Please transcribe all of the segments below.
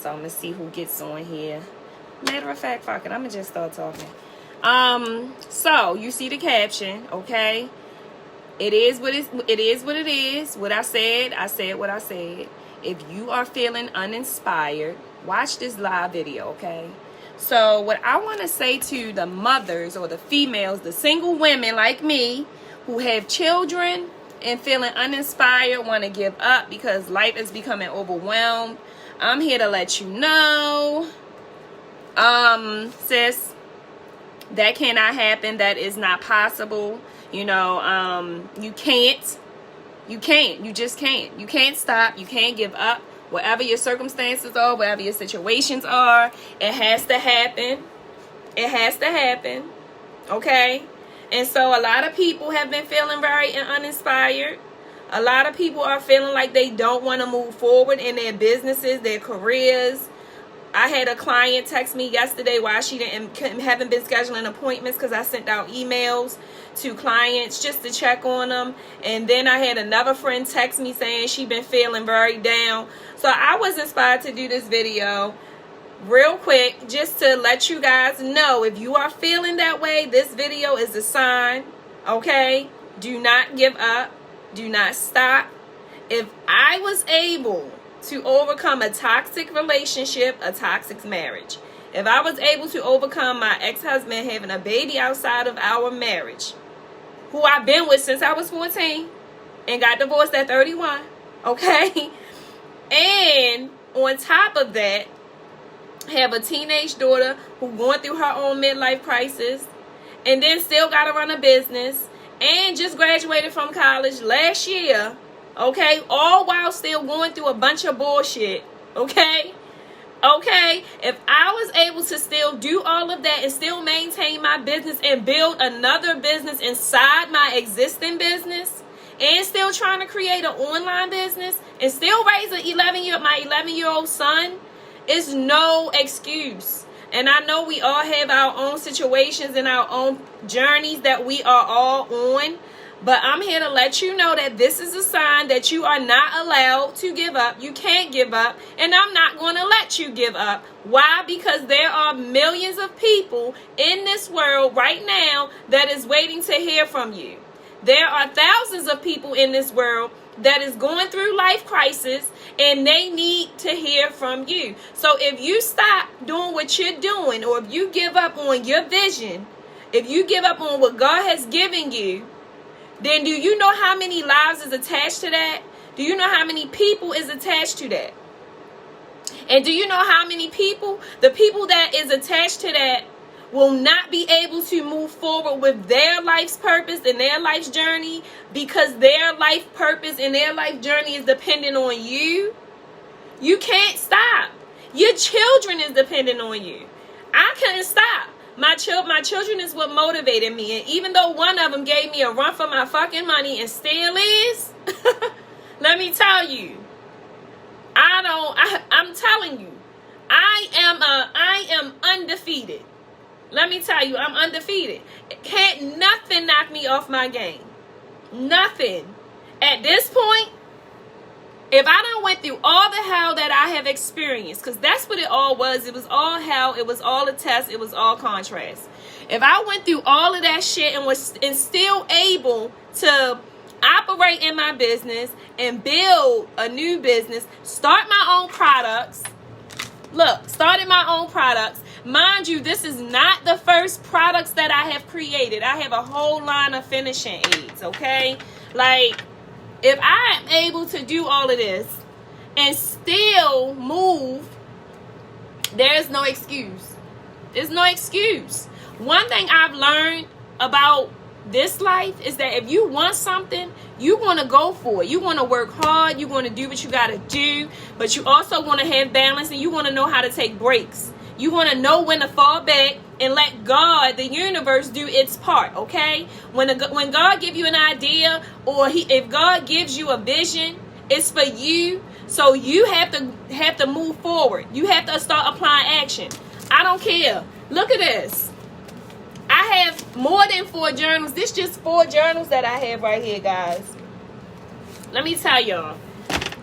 So I'm going to see who gets on here. Matter of fact, fuck it. I'm going to just start talking. So you see the caption, okay? It is what it is. What I said what I said. If you are feeling uninspired, watch this live video, okay? So what I want to say to the mothers or the females, the single women like me who have children and feeling uninspired, want to give up because life is becoming overwhelmed, I'm here to let you know, sis, that cannot happen. That is not possible. You know, you can't. You just can't. You can't stop. You can't give up. Whatever your circumstances are, whatever your situations are, it has to happen. It has to happen. Okay? And so a lot of people have been feeling very uninspired. A lot of people are feeling like they don't want to move forward in their businesses, their careers. I had a client text me yesterday why she haven't been scheduling appointments because I sent out emails to clients just to check on them. And then I had another friend text me saying she been feeling very down. So I was inspired to do this video real quick just to let you guys know, if you are feeling that way, this video is a sign, okay? Do not give up. Do not stop. If I was able to overcome a toxic relationship, a toxic marriage, if I was able to overcome my ex-husband having a baby outside of our marriage, who I've been with since I was 14 and got divorced at 31, okay? And on top of that, have a teenage daughter who going through her own midlife crisis, and then still got to run a business, and just graduated from college last year, okay? All while still going through a bunch of bullshit, okay? Okay? If I was able to still do all of that and still maintain my business and build another business inside my existing business, and still trying to create an online business, and still raise my 11-year-old son, it's no excuse. And I know we all have our own situations and our own journeys that we are all on. But I'm here to let you know that this is a sign that you are not allowed to give up. You can't give up. And I'm not going to let you give up. Why? Because there are millions of people in this world right now that is waiting to hear from you. There are thousands of people in this world that is going through life crisis, and they need to hear from you. So if you stop doing what you're doing, or if you give up on your vision, if you give up on what God has given you, then do you know how many lives is attached to that? Do you know how many people is attached to that? And do you know how many people, the people that is attached to that, will not be able to move forward with their life's purpose and their life's journey because their life purpose and their life journey is dependent on you? You can't stop. Your children is dependent on you. I couldn't stop. My children is what motivated me. And even though one of them gave me a run for my fucking money and still is, let me tell you, I'm telling you, I am undefeated. Let me tell you, I'm undefeated. Can't nothing knock me off my game. Nothing. At this point, if I done went through all the hell that I have experienced, because that's what it all was. It was all hell. It was all a test. It was all contrast. If I went through all of that shit and was still able to operate in my business and build a new business, start my own products. Look, started my own products. Mind you, this is not the first products that I have created. I have a whole line of finishing aids, okay? Like, if I am able to do all of this and still move, there's no excuse. There's no excuse. One thing I've learned about this life is that if you want something, you want to go for it. You want to work hard. You want to do what you got to do. But you also want to have balance, and you want to know how to take breaks. You want to know when to fall back and let God, the universe, do its part, okay? When God give you an idea, or if God gives you a vision, it's for you. So you have to move forward. You have to start applying action. I don't care. Look at this. I have more than 4 journals. This just 4 journals that I have right here, guys. Let me tell y'all.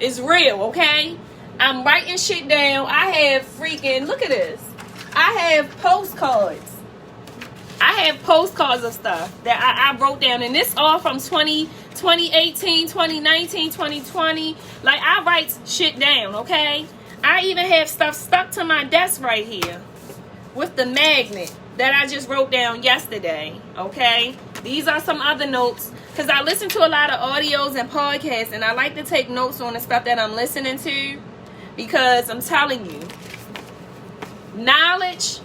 It's real, okay? I'm writing shit down. I have freaking, look at this. I have postcards. I have postcards of stuff that I wrote down. And this all from 2018, 2019, 2020. Like, I write shit down, okay? I even have stuff stuck to my desk right here with the magnet that I just wrote down yesterday, okay? These are some other notes, because I listen to a lot of audios and podcasts, and I like to take notes on the stuff that I'm listening to, because I'm telling you, knowledge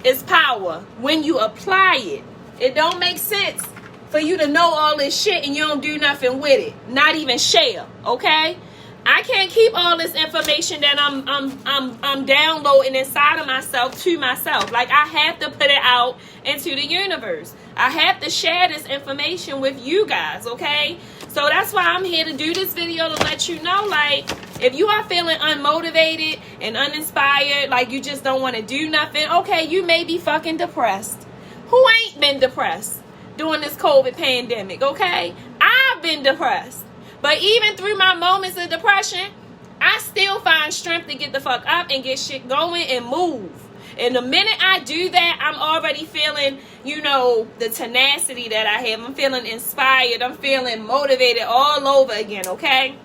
is power when you apply it. It don't make sense for you to know all this shit and you don't do nothing with it, not even share, okay? I can't keep all this information that I'm downloading inside of myself to myself. Like, I have to put it out into the universe. I have to share this information with you guys, okay? So that's why I'm here to do this video, to let you know, like, if you are feeling unmotivated and uninspired, like you just don't want to do nothing, okay, you may be fucking depressed. Who ain't been depressed during this COVID pandemic, okay? I've been depressed. But even through my moments of depression, I still find strength to get the fuck up and get shit going and move. And the minute I do that, I'm already feeling, you know, the tenacity that I have. I'm feeling inspired. I'm feeling motivated all over again, okay?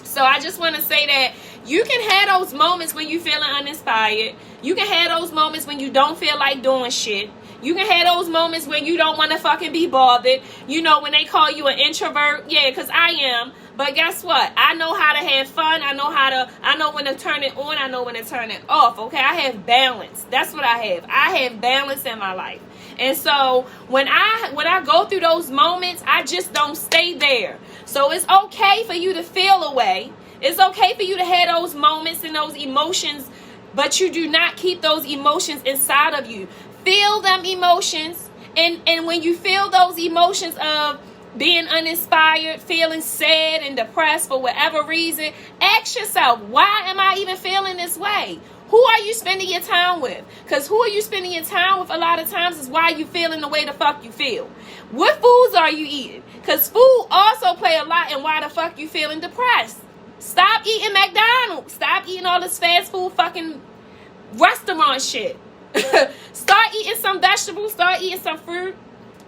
So I just want to say that you can have those moments when you're feeling uninspired. You can have those moments when you don't feel like doing shit. You can have those moments when you don't want to fucking be bothered. You know, when they call you an introvert. Yeah, because I am. But guess what? I know how to have fun. I know when to turn it on. I know when to turn it off. Okay, I have balance. That's what I have. I have balance in my life. And so when I go through those moments, I just don't stay there. So it's okay for you to feel away. It's okay for you to have those moments and those emotions, but you do not keep those emotions inside of you. Feel them emotions, and when you feel those emotions of being uninspired, feeling sad and depressed for whatever reason, ask yourself, why am I even feeling this way? Who are you spending your time with? Because who are you spending your time with a lot of times is why you feeling the way the fuck you feel. What foods are you eating? Because food also play a lot in why the fuck you feeling depressed. Stop eating McDonald's. Stop eating all this fast food fucking restaurant shit. Start eating some vegetables. Start eating some fruit.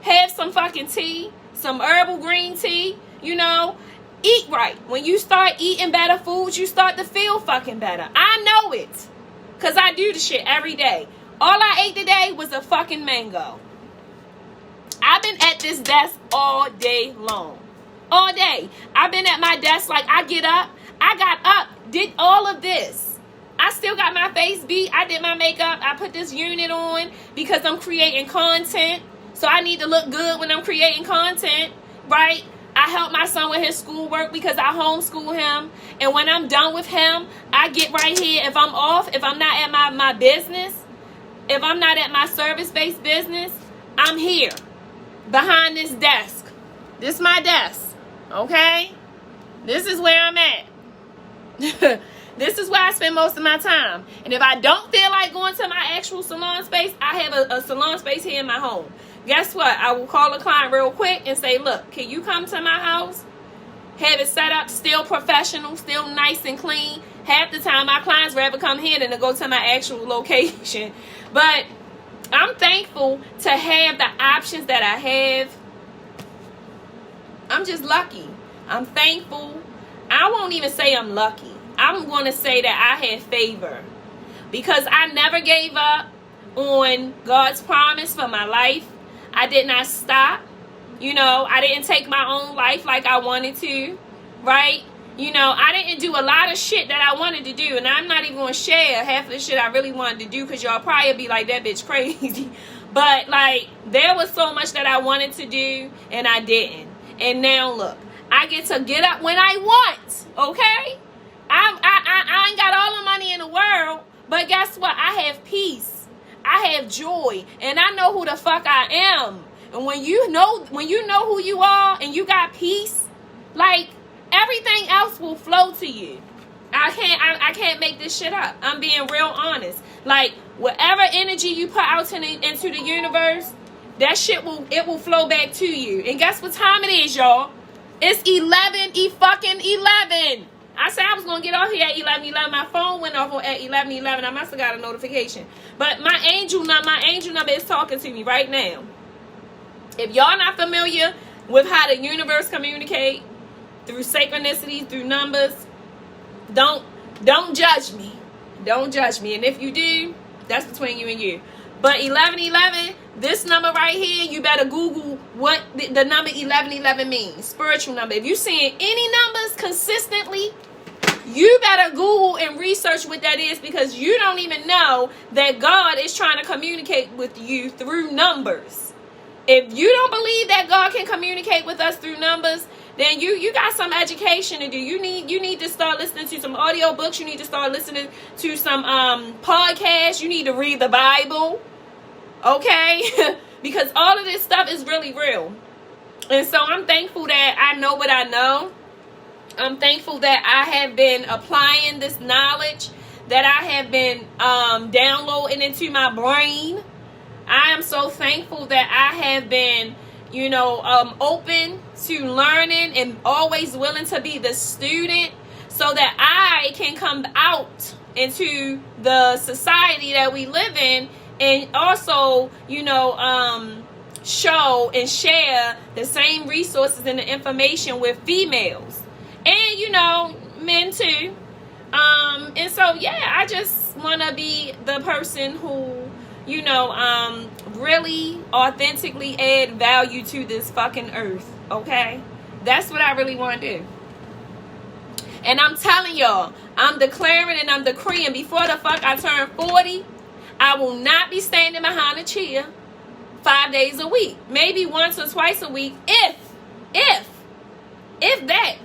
Have some fucking tea. Some herbal green tea. You know, eat right. When you start eating better foods, you start to feel fucking better. I know it. Because I do the shit every day. All I ate today was a fucking mango. I've been at this desk all day long. All day. I've been at my desk, like, I get up. I got up, did all of this. I still got my face beat. I did my makeup. I put this unit on because I'm creating content. So I need to look good when I'm creating content, right? I help my son with his schoolwork because I homeschool him. And when I'm done with him, I get right here. If I'm off, if I'm not at my business, if I'm not at my service-based business, I'm here behind this desk. This is my desk, okay? This is where I'm at. This is where I spend most of my time. And if I don't feel like going to my actual salon space, I have a salon space here in my home. Guess what? I will call a client real quick and say, look, can you come to my house? Have it set up, still professional, still nice and clean. Half the time, my clients rather come here than to go to my actual location. But I'm thankful to have the options that I have. I'm just lucky. I'm thankful. I won't even say I'm lucky. I'm going to say that I had favor. Because I never gave up on God's promise for my life. I did not stop. You know, I didn't take my own life like I wanted to. Right? You know, I didn't do a lot of shit that I wanted to do. And I'm not even going to share half of the shit I really wanted to do. Because y'all probably be like, that bitch crazy. But, like, there was so much that I wanted to do. And I didn't. And now, look. I get to get up when I want. Okay? I ain't got all the money in the world. But guess what? I have peace. I have joy. And I know who the fuck I am. And when you know who you are and you got peace, like, everything else will flow to you. I can't make this shit up. I'm being real honest. Like, whatever energy you put out into the universe, that shit will flow back to you. And guess what time it is, y'all? It's 11. I said I was going to get off here at 11:11. My phone went off at 11:11. I must have got a notification. But my angel number is talking to me right now. If y'all not familiar with how the universe communicate through synchronicity, through numbers, don't judge me. Don't judge me. And if you do, that's between you and you. But 11:11, this number right here, you better Google what the number 11:11 means. Spiritual number. If you're seeing any numbers consistently, you better Google and research what that is, because you don't even know that God is trying to communicate with you through numbers. If you don't believe that God can communicate with us through numbers, then you got some education to do. You need to start listening to some audio books. You need to start listening to some podcasts. You need to read the Bible. Okay? Because all of this stuff is really real. And so I'm thankful that I know what I know. I'm thankful that I have been applying this knowledge, that I have been downloading into my brain. I am so thankful that I have been, open to learning and always willing to be the student, so that I can come out into the society that we live in and also, show and share the same resources and the information with females. And, men too. And so, yeah, I just want to be the person who, really authentically add value to this fucking earth. Okay? That's what I really want to do. And I'm telling y'all, I'm declaring and I'm decreeing, before the fuck I turn 40, I will not be standing behind a chair 5 days a week. Maybe once or twice a week, if that.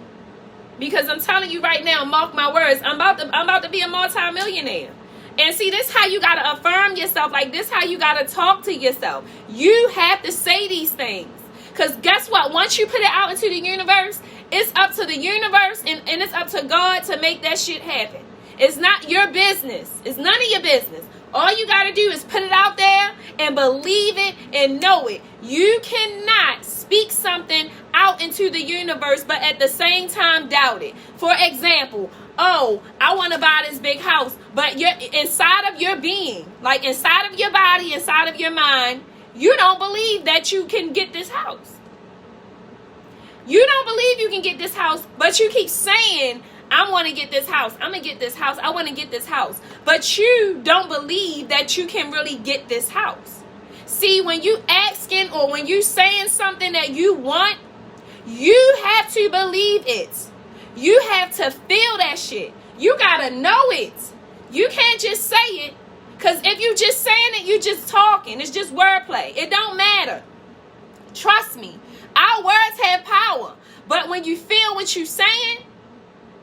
Because I'm telling you right now, mark my words, I'm about to be a multi-millionaire. And see, this is how you got to affirm yourself. Like, this is how you got to talk to yourself. You have to say these things. Because guess what? Once you put it out into the universe, it's up to the universe and it's up to God to make that shit happen. It's not your business. It's none of your business. All you got to do is put it out there and believe it and know it. You cannot speak something out into the universe, but at the same time doubt it. For example, oh, I want to buy this big house, but you're inside of your being, like inside of your body, inside of your mind, you don't believe that you can get this house. You don't believe you can get this house, but you keep saying, I want to get this house. I'm going to get this house. I want to get this house. But you don't believe that you can really get this house. See, when you asking or when you saying something that you want, you have to believe it. You have to feel that shit. You got to know it. You can't just say it. Because if you just saying it, you just talking. It's just wordplay. It don't matter. Trust me. Our words have power. But when you feel what you're saying,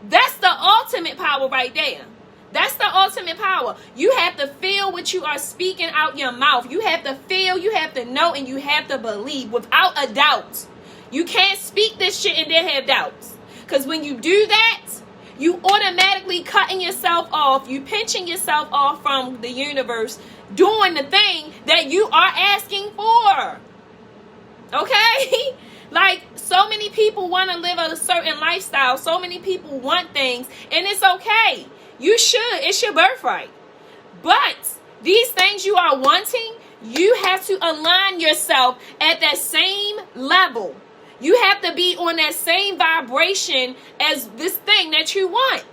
that's the ultimate power right there. That's the ultimate power. You have to feel what you are speaking out your mouth. You have to feel, you have to know, and you have to believe without a doubt. You can't speak this shit and then have doubts. Because when you do that, you automatically cutting yourself off. You pinching yourself off from the universe, doing the thing that you are asking for. Okay? Like, so many people want to live a certain lifestyle. So many people want things. And it's okay. You should. It's your birthright. But these things you are wanting, you have to align yourself at that same level. You have to be on that same vibration as this thing that you want.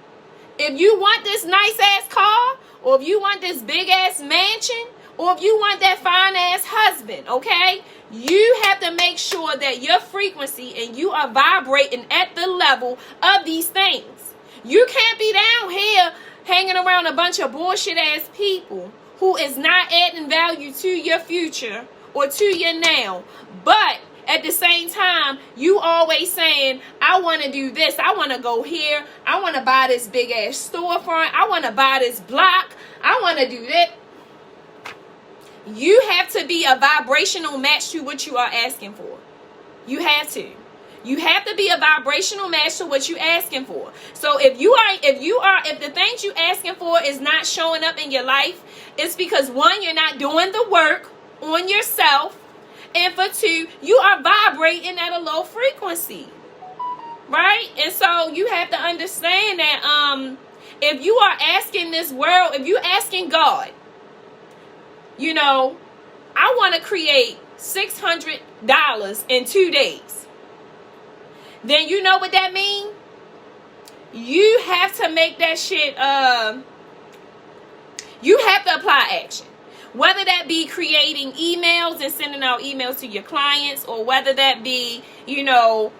If you want this nice ass car, or if you want this big ass mansion, or if you want that fine ass husband, okay? You have to make sure that your frequency and you are vibrating at the level of these things. You can't be down here hanging around a bunch of bullshit ass people who is not adding value to your future or to your now. But at the same time, you always saying, I want to do this. I want to go here. I want to buy this big ass storefront. I want to buy this block. I want to do that. You have to be a vibrational match to what you are asking for. You have to. You have to be a vibrational match to what you're asking for. So if the things you're asking for is not showing up in your life, it's because, one, you're not doing the work on yourself. And for two, you are vibrating at a low frequency. right? And so you have to understand that if you are asking this world, if you're asking God, you know, I want to create $600 in 2 days, then you know what that means? You have to make that shit, you have to apply action. Whether that be creating emails and sending out emails to your clients, or whether that be, you know,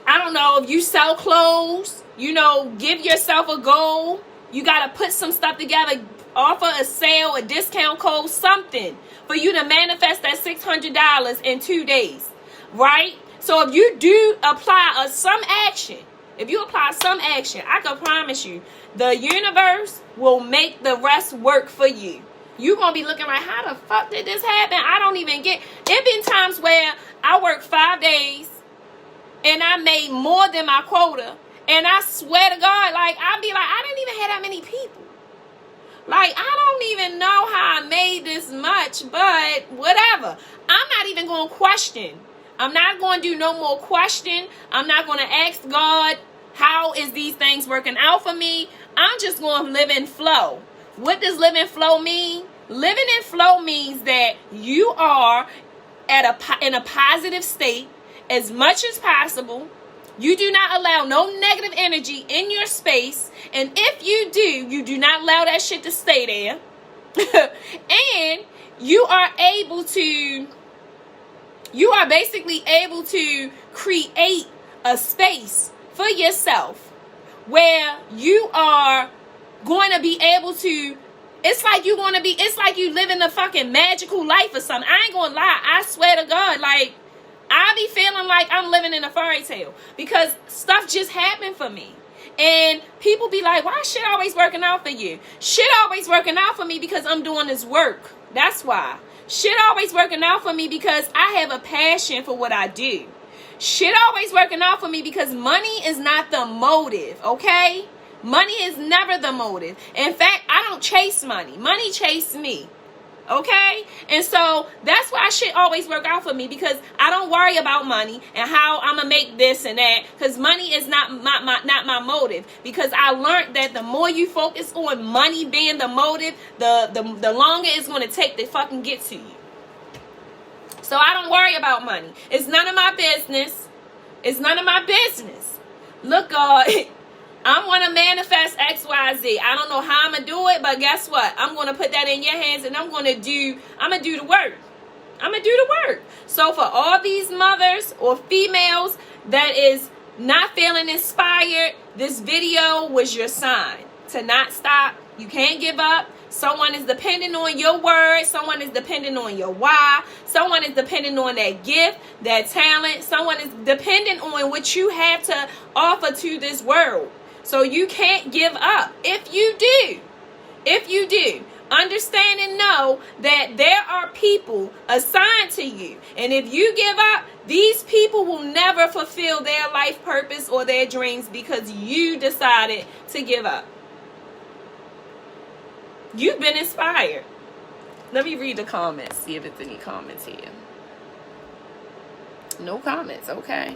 I don't know, if you sell clothes, you know, give yourself a goal. You got to put some stuff together, offer a sale, a discount code, something for you to manifest that $600 in 2 days, right? So if you do apply some action, I can promise you, the universe will make the rest work for you. You're going to be looking like, how the fuck did this happen? I don't even get. It been times where I worked 5 days and I made more than my quota. And I swear to God, like, I'd be like, I didn't even have that many people. Like, I don't even know how I made this much, but whatever. I'm not even going to question. I'm not going to do no more question. I'm not going to ask God, how is these things working out for me? I'm just going to live in flow. What does live in flow mean? Living in flow means that you are in a positive state as much as possible. You do not allow no negative energy in your space. And if you do, you do not allow that shit to stay there. And you are basically able to create a space for yourself where you are going to be able to, it's like you living a fucking magical life or something. I ain't gonna lie, I swear to God, like, I be feeling like I'm living in a fairy tale because stuff just happened for me. And people be like, why is shit always working out for you? Shit always working out for me because I'm doing this work. That's why. Shit always working out for me because I have a passion for what I do. Shit always working out for me because money is not the motive, okay? Money is never the motive. In fact, I don't chase money. Money chases me. Okay? And so that's why shit always work out for me, because I don't worry about money and how I'm going to make this and that, because money is not my motive. Because I learned that the more you focus on money being the motive, the longer it's going to take to fucking get to you. So I don't worry about money. It's none of my business. It's none of my business. Look, God, I'm going to manifest X, Y, Z. I don't know how I'm going to do it, but guess what? I'm going to put that in your hands, and I'm going to do the work. I'm going to do the work. So for all these mothers or females that is not feeling inspired, this video was your sign to not stop. You can't give up. Someone is depending on your word. Someone is depending on your why. Someone is depending on that gift, that talent. Someone is dependent on what you have to offer to this world. So you can't give up. If you do, understand and know that there are people assigned to you. And if you give up, these people will never fulfill their life purpose or their dreams because you decided to give up. You've been inspired. Let me read the comments, see if there's any comments here. No comments, okay.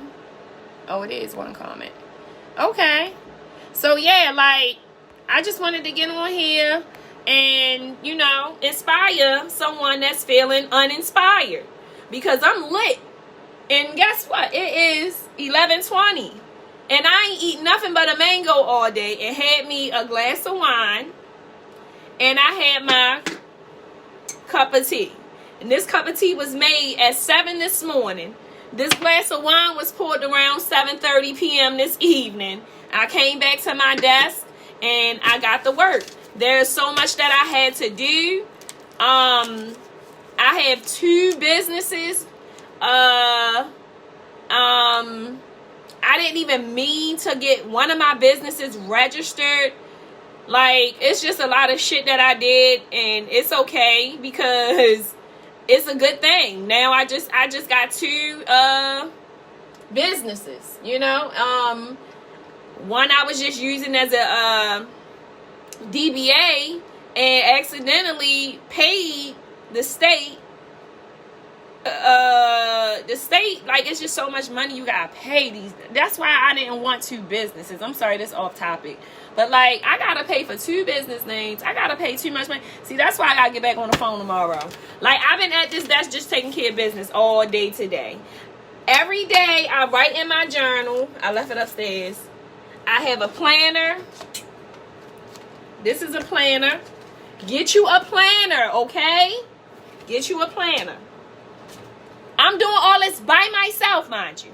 Oh, it is one comment. Okay. So, yeah, like, I just wanted to get on here and, you know, inspire someone that's feeling uninspired. Because I'm lit. And guess what? It is 11:20. And I ain't eat nothing but a mango all day and had me a glass of wine. And I had my cup of tea. And this cup of tea was made at 7 this morning. This glass of wine was poured around 7:30 p.m. this evening. I came back to my desk and I got to work. There's so much that I had to do. I have 2 businesses. I didn't even mean to get one of my businesses registered. Like, it's just a lot of shit that I did, and it's okay because it's a good thing. Now I just got 2 businesses, you know. One I was just using as a DBA and accidentally paid the state the state, like, it's just so much money you gotta pay these. That's why I didn't want 2 businesses. I'm sorry, this off topic, but like, I gotta pay for 2 business names. I gotta pay too much money. See, that's why I gotta get back on the phone tomorrow. Like, I've been at this, that's just taking care of business all day today. Every day I write in my journal. I left it upstairs. I have a planner. This is a planner. Get you a planner, okay? Get you a planner. I'm doing all this by myself, mind you.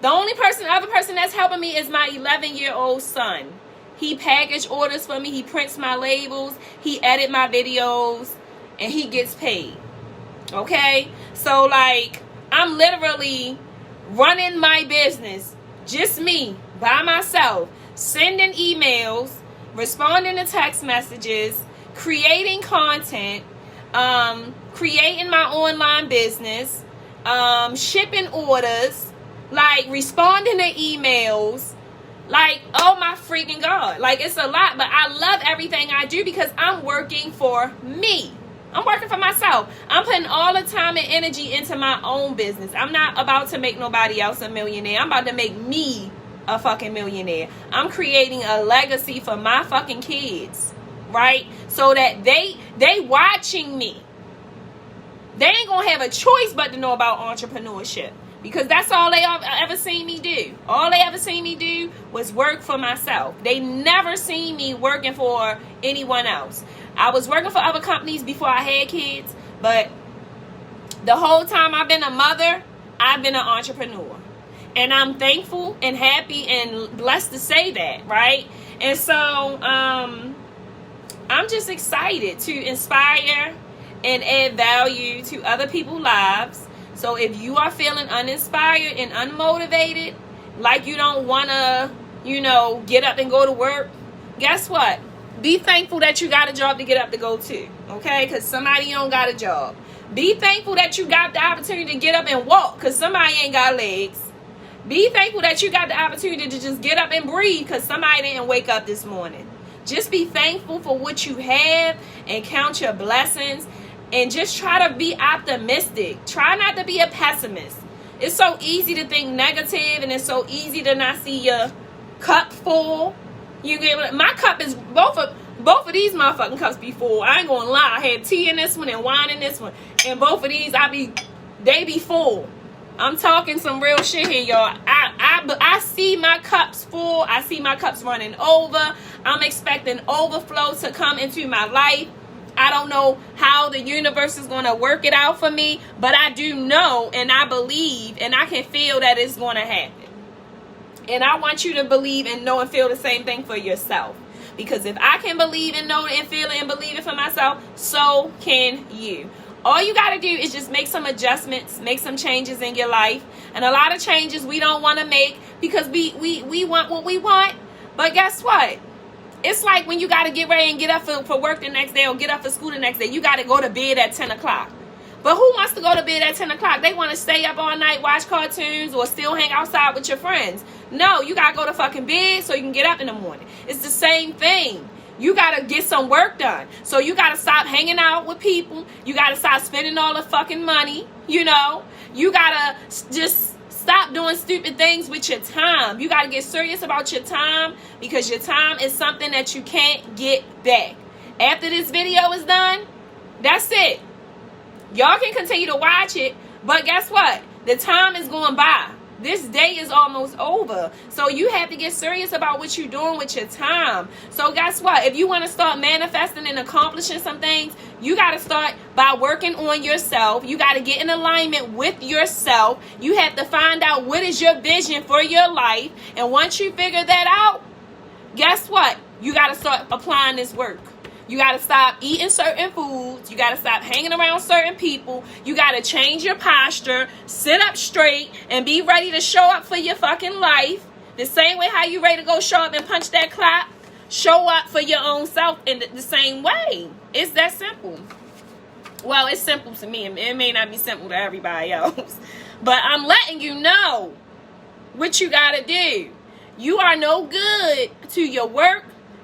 The only other person that's helping me is my 11-year-old son. He package orders for me. He prints my labels. He edit my videos. And he gets paid. Okay? So, like, I'm literally running my business. Just me. By myself. Sending emails. Responding to text messages. Creating content. Creating my online business. Shipping orders. Like, responding to emails. Like, oh my freaking God. Like, it's a lot, but I love everything I do because I'm working for me. I'm working for myself. I'm putting all the time and energy into my own business. I'm not about to make nobody else a millionaire. I'm about to make me a fucking millionaire. I'm creating a legacy for my fucking kids, right? So that they watching me. They ain't gonna have a choice but to know about entrepreneurship. Because that's all they ever seen me do. All they ever seen me do was work for myself. They never seen me working for anyone else. I was working for other companies before I had kids. But the whole time I've been a mother, I've been an entrepreneur. And I'm thankful and happy and blessed to say that, right? And so I'm just excited to inspire and add value to other people's lives. So if you are feeling uninspired and unmotivated, like you don't want to, get up and go to work, guess what? Be thankful that you got a job to get up to go to, okay? Because somebody don't got a job. Be thankful that you got the opportunity to get up and walk because somebody ain't got legs. Be thankful that you got the opportunity to just get up and breathe because somebody didn't wake up this morning. Just be thankful for what you have and count your blessings. And just try to be optimistic. Try not to be a pessimist. It's so easy to think negative, and it's so easy to not see your cup full. You get my cup is both of these motherfucking cups be full. I ain't gonna lie. I had tea in this one and wine in this one, and both of these they be full. I'm talking some real shit here, y'all. I see my cups full. I see my cups running over. I'm expecting overflow to come into my life. I don't know how the universe is going to work it out for me, but I do know and I believe and I can feel that it's going to happen. And I want you to believe and know and feel the same thing for yourself. Because if I can believe and know it and feel it and believe it for myself, so can you. All you got to do is just make some adjustments, make some changes in your life. And a lot of changes we don't want to make because we want what we want. But guess what? It's like when you got to get ready and get up for work the next day or get up for school the next day. You got to go to bed at 10 o'clock. But who wants to go to bed at 10 o'clock? They want to stay up all night, watch cartoons, or still hang outside with your friends. No, you got to go to fucking bed so you can get up in the morning. It's the same thing. You got to get some work done. So you got to stop hanging out with people. You got to stop spending all the fucking money. You got to just stop doing stupid things with your time. You got to get serious about your time because your time is something that you can't get back. After this video is done, that's it. Y'all can continue to watch it, but guess what? The time is going by. This day is almost over. So you have to get serious about what you're doing with your time. So guess what? If you want to start manifesting and accomplishing some things, you got to start by working on yourself. You got to get in alignment with yourself. You have to find out what is your vision for your life. And once you figure that out, guess what? You got to start applying this work. You got to stop eating certain foods. You got to stop hanging around certain people. You got to change your posture, sit up straight, and be ready to show up for your fucking life. The same way how you ready to go show up and punch that clock, show up for your own self in the same way. It's that simple. Well, it's simple to me. It may not be simple to everybody else. But I'm letting you know what you got to do. You are no good to your work.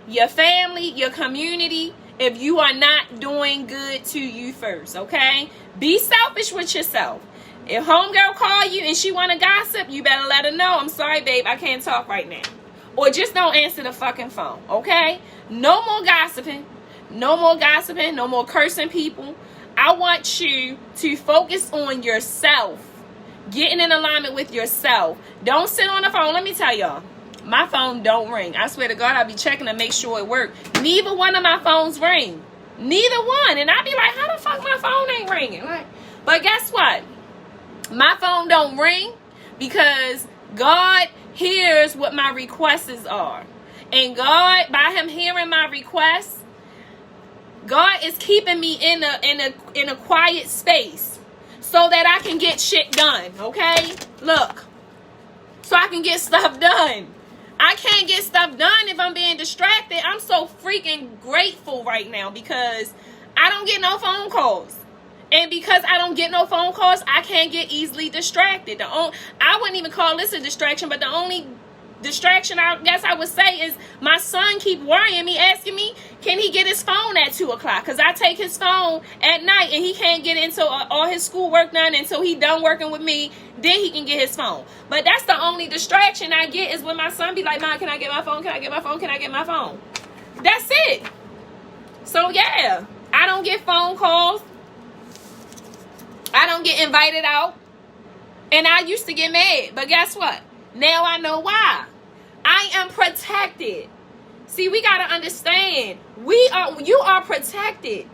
your family, your community, if you are not doing good to you first, okay? Be selfish with yourself. If homegirl call you and she want to gossip, you better let her know. I'm sorry, babe, I can't talk right now. Or just don't answer the fucking phone, okay? No more gossiping. No more gossiping. No more cursing people. I want you to focus on yourself. Getting in alignment with yourself. Don't sit on the phone. Let me tell y'all. My phone don't ring. I swear to God, I'll be checking to make sure it works. Neither one of my phones ring. Neither one. And I be like, how the fuck my phone ain't ringing? Like, but guess what? My phone don't ring because God hears what my requests are. And God, by him hearing my requests, God is keeping me in a quiet space so that I can get shit done, okay? Look, so I can get stuff done. I can't get stuff done if I'm being distracted. I'm so freaking grateful right now because I don't get no phone calls. And because I don't get no phone calls, I can't get easily distracted. I wouldn't even call this a distraction, but the only distraction I guess I would say is my son keep worrying me, asking me, can he get his phone at 2 o'clock? Because I take his phone at night and he can't get into all his schoolwork done until he done working with me. Then he can get his phone. But that's the only distraction I get is when my son be like, Mom, can I get my phone? Can I get my phone? Can I get my phone? That's it. So yeah, I don't get phone calls. I don't get invited out. And I used to get mad. But guess what? Now I know why. I am protected. See, we got to understand. You are protected.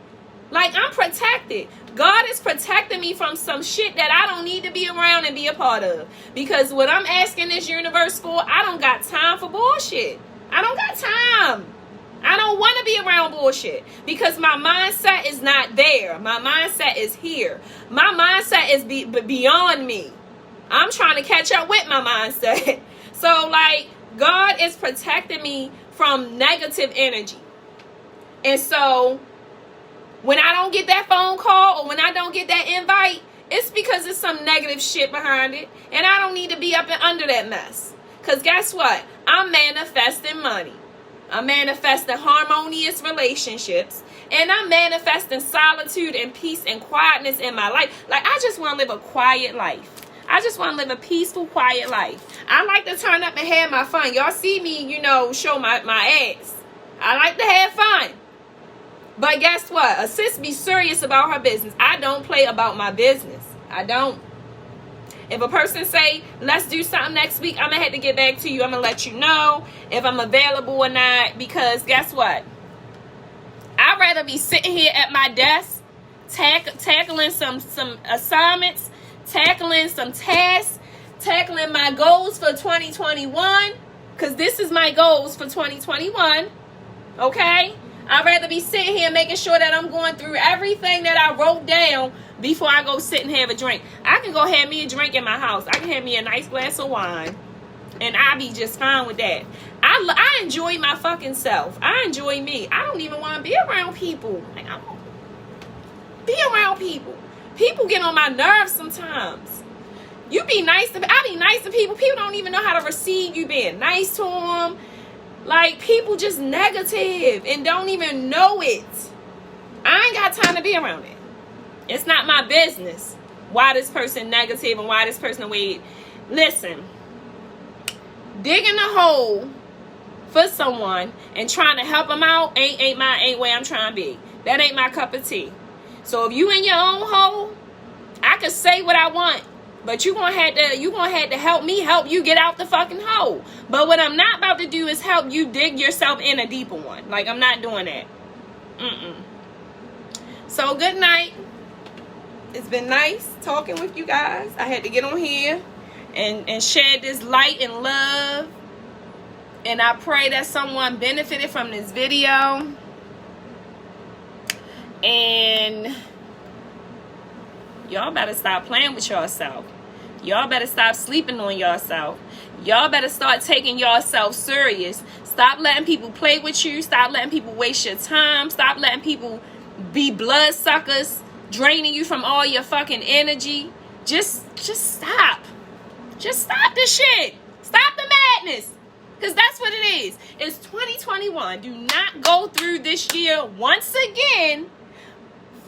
Like, I'm protected. God is protecting me from some shit that I don't need to be around and be a part of. Because what I'm asking this universe for, I don't got time for bullshit. I don't got time. I don't want to be around bullshit because my mindset is not there. My mindset is here. My mindset is beyond me. I'm trying to catch up with my mindset. So, like, God is protecting me from negative energy. And so, when I don't get that phone call or when I don't get that invite, it's because there's some negative shit behind it. And I don't need to be up and under that mess. Because guess what? I'm manifesting money. I'm manifesting harmonious relationships. And I'm manifesting solitude and peace and quietness in my life. Like, I just want to live a quiet life. I just want to live a peaceful, quiet life. I like to turn up and have my fun. Y'all see me, show my ass. I like to have fun. But guess what? A sis be serious about her business. I don't play about my business. I don't. If a person say, let's do something next week, I'm going to have to get back to you. I'm going to let you know if I'm available or not. Because guess what? I'd rather be sitting here at my desk, tackling some assignments, tackling some tasks, tackling my goals for 2021. Because this is my goals for 2021. Okay? I'd rather be sitting here making sure that I'm going through everything that I wrote down before I go sit and have a drink. I can go have me a drink in my house. I can have me a nice glass of wine. And I'll be just fine with that. I enjoy my fucking self. I enjoy me. I don't even want to be around people. Like, I don't be around people. People get on my nerves sometimes. I be nice to people. People don't even know how to receive you being nice to them. Like, people just negative and don't even know it. I ain't got time to be around it. It's not my business why this person negative and why this person weird. Listen, digging a hole for someone and trying to help them out ain't where I'm trying to be. That ain't my cup of tea. So if you in your own hole, I can say what I want. But you gonna have to help me help you get out the fucking hole. But what I'm not about to do is help you dig yourself in a deeper one. Like, I'm not doing that. So good night. It's been nice talking with you guys. I had to get on here and share this light and love. And I pray that someone benefited from this video. And y'all better stop playing with yourself. Y'all better stop sleeping on yourself. Y'all better start taking yourself serious. Stop letting people play with you. Stop letting people waste your time. Stop letting people be bloodsuckers, draining you from all your fucking energy. Just stop. Just stop this shit. Stop the madness. Because that's what it is. It's 2021. Do not go through this year once again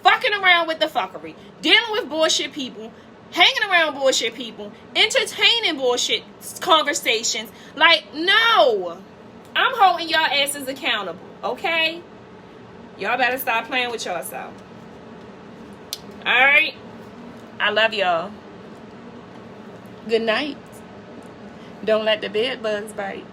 fucking around with the fuckery. Dealing with bullshit people. Hanging around bullshit people. Entertaining bullshit conversations. Like, no. I'm holding y'all asses accountable. Okay? Y'all better stop playing with yourself. Alright? I love y'all. Good night. Don't let the bed bugs bite.